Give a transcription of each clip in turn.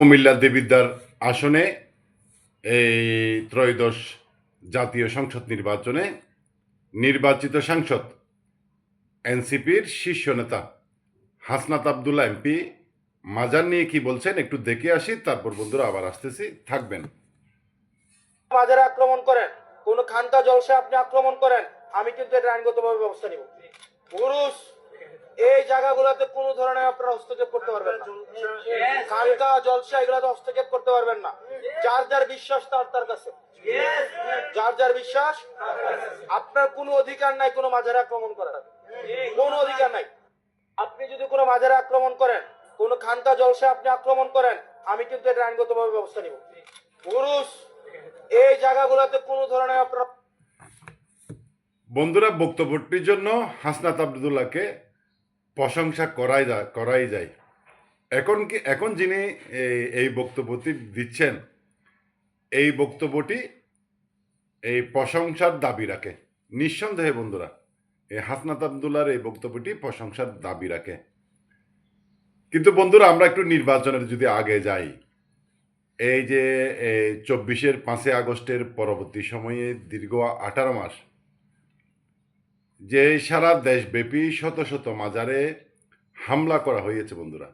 কুমিল্লা দেবিদ্বার আসনে এই ত্রয়োদশ জাতীয় সংসদ নির্বাচনে নির্বাচিত সাংসদ এনসিপির শীর্ষ নেতা হাসনাত আবদুল্লাহ এমপি মাজার নিয়ে কি বলছেন একটু দেখে আসি, তারপর বন্ধুরা আবার আসতেছি, থাকবেন। মাজারে আক্রমণ করেন, কোন খানকা জলসা আপনি আক্রমণ করেন, আমি কিন্তু এটা আইনগতভাবে ব্যবস্থা নিব। পুরুষ এই জায়গাগুলোতে কোনো ধরনের আপনারা হস্তক্ষেপ করতে পারবেন না। খানকা জলসা এগুলোতে হস্তক্ষেপ করতে পারবেন না। যার যার বিশ্বাস তার কাছে, যার যার বিশ্বাস। আপনার কোনো অধিকার নাই কোনো মাজারে আক্রমণ করার, কোনো অধিকার নাই। আপনি যদি কোনো মাজারে আক্রমণ করেন, কোন খানকা জলসা আপনি আক্রমণ করেন, আমি কিন্তু এটা আইনগতভাবে ব্যবস্থা নিব। পুরুষ এই জায়গাগুলোতে কোনো ধরনের আপনারা। বন্ধুরা, বক্তব্যটির জন্য হাসনাত আবদুল্লাহকে প্রশংসা করাই যায়। এখন যিনি এই বক্তব্যটি দিচ্ছেন, এই বক্তব্যটি এই প্রশংসার দাবি রাখে নিঃসন্দেহে। বন্ধুরা, এই হাসনাত আবদুল্লাহর এই বক্তব্যটি প্রশংসার দাবি রাখে। কিন্তু বন্ধুরা, আমরা একটু নির্বাচনের যদি আগে যাই, এই যে 24-এর 5 আগস্টের পরবর্তী সময়ে দীর্ঘ 18 মাস যে সারা দেশব্যাপী শত শত মাজারে হামলা করা হয়েছে বন্ধুরা,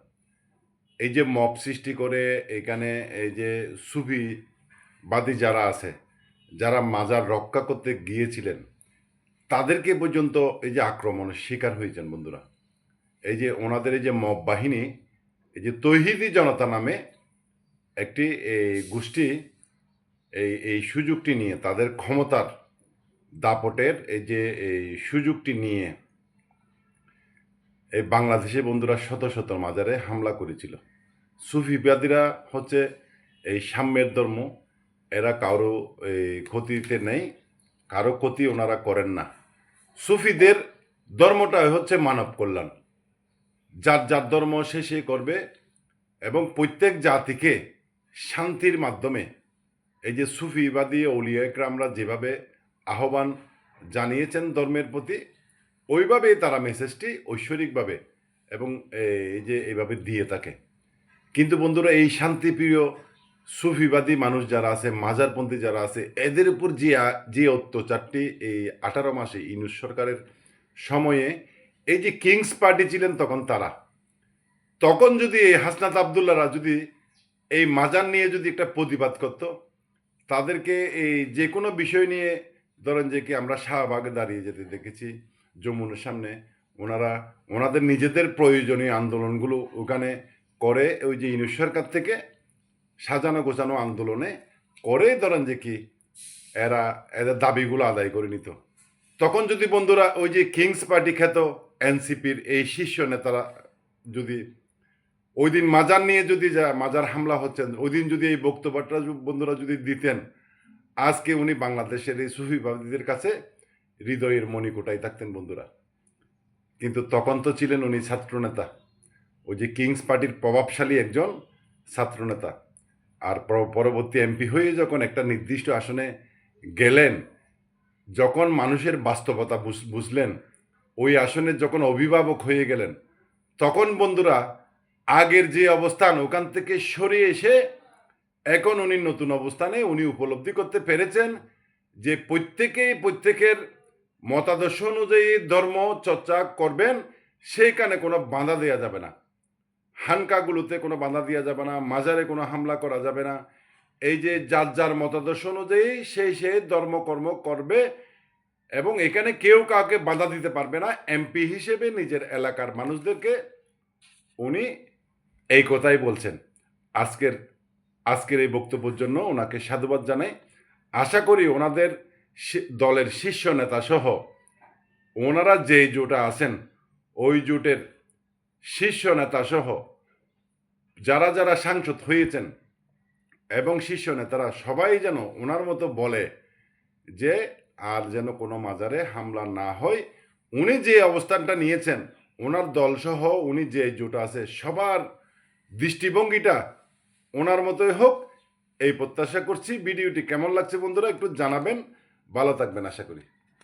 এই যে মব সৃষ্টি করে এখানে এই যে সুফিবাদী যারা আছে, যারা মাজার রক্ষা করতে গিয়েছিলেন, তাদেরকে পর্যন্ত এই যে আক্রমণের শিকার হয়েছেন বন্ধুরা। এই যে ওনাদের এই যে মব বাহিনী, এই যে তৌহিদি জনতা নামে একটি গোষ্ঠী এই সুযোগটি নিয়ে, তাদের ক্ষমতার দাপটের এই সুযোগটি নিয়ে এই বাংলাদেশে বন্ধুরা শত শত মাজারে হামলা করেছিল। সুফিবাদীরা হচ্ছে এই সাম্যের ধর্ম, এরা কারো ক্ষতিতে নেই, কারো ক্ষতি ওনারা করেন না। সুফিদের ধর্মটাই হচ্ছে মানব কল্যাণ, যার যার ধর্ম সে করবে এবং প্রত্যেক জাতিকে শান্তির মাধ্যমে এই যে সুফিবাদী আউলিয়া ইকরামরা যেভাবে আহ্বান জানিয়েছেন ধর্মের প্রতি, ওইভাবেই তারা মেসেজটি ঐশ্বরিকভাবে এবং এই যে এইভাবে দিয়ে থাকে। কিন্তু বন্ধুরা, এই শান্তিপ্রিয় সুফিবাদী মানুষ যারা আছে, মাজারপন্থী যারা আছে, এদের উপর যে অত্যাচারটি এই 18 মাসে ইউনূস সরকারের সময়ে এই যে কিংস পার্টি ছিলেন তখন যদি এই হাসনাত আবদুল্লাহরা যদি এই মাজার নিয়ে যদি একটা প্রতিবাদ করত, তাদেরকে এই যে কোনো বিষয় নিয়ে, ধরেন যে কি আমরা শাহবাগে দাঁড়িয়ে যেতে দেখেছি যমুনার সামনে, ওনাদের নিজেদের প্রয়োজনীয় আন্দোলনগুলো ওখানে করে, ওই যে ইউনূস সরকার থেকে সাজানো গোছানো আন্দোলনে করে, ধরেন যে কি এদের দাবিগুলো আদায় করে নিত। তখন যদি বন্ধুরা ওই যে কিংস পার্টি খ্যাত এনসিপির এই শীর্ষ নেতারা যদি ওই দিন মাজার নিয়ে যদি মাজার হামলা হচ্ছেন, ওই দিন যদি এই বক্তব্যটা বন্ধুরা যদি দিতেন, আজকে উনি বাংলাদেশের এই সুফিবাদীদের কাছে হৃদয়ের মণিকোটায় থাকতেন বন্ধুরা। কিন্তু তখন তো ছিলেন উনি ছাত্রনেতা, ওই যে কিংস পার্টির প্রভাবশালী একজন ছাত্রনেতা। আর পরবর্তী এমপি হয়ে যখন একটা নির্দিষ্ট আসনে গেলেন, যখন মানুষের বাস্তবতা বুঝলেন, ওই আসনের যখন অভিভাবক হয়ে গেলেন, তখন বন্ধুরা আগের যে অবস্থান ওখান থেকে সরে এসে এখন উনি নতুন অবস্থানে উনি উপলব্ধি করতে পেরেছেন যে প্রত্যেকের মতাদর্শ অনুযায়ী ধর্ম চর্চা করবেন, সেইখানে কোনো বাধা দেওয়া যাবে না, হানকাগুলোতে কোনো বাধা দেওয়া যাবে না, মাজারে কোনো হামলা করা যাবে না। এই যে যার যার মতাদর্শ অনুযায়ী সেই ধর্মকর্ম করবে এবং এখানে কেউ কাউকে বাধা দিতে পারবে না। এমপি হিসেবে নিজের এলাকার মানুষদেরকে উনি এই কথাই বলছেন। আজকের এই বক্তব্যের জন্য ওনাকে সাধুবাদ জানাই। আশা করি ওনাদের দলের শীর্ষ নেতা সহ ওনারা যে জোটে আছেন, ওই জোটের শীর্ষ নেতা সহ যারা যারা সাংসদ হয়েছেন এবং শীর্ষ নেতারা সবাই যেন ওনার মতো বলে যে আর যেন কোনো মাজারে হামলা না হয়। উনি যে অবস্থানটা নিয়েছেন, ওনার দলসহ উনি যে জোট আছে, সবার দৃষ্টিভঙ্গিটা ওনার মতোই হোক, এই প্রত্যাশা করছি। ভিডিওটি কেমন লাগছে বন্ধুরা একটু জানাবেন, ভালো থাকবেন আশা করি।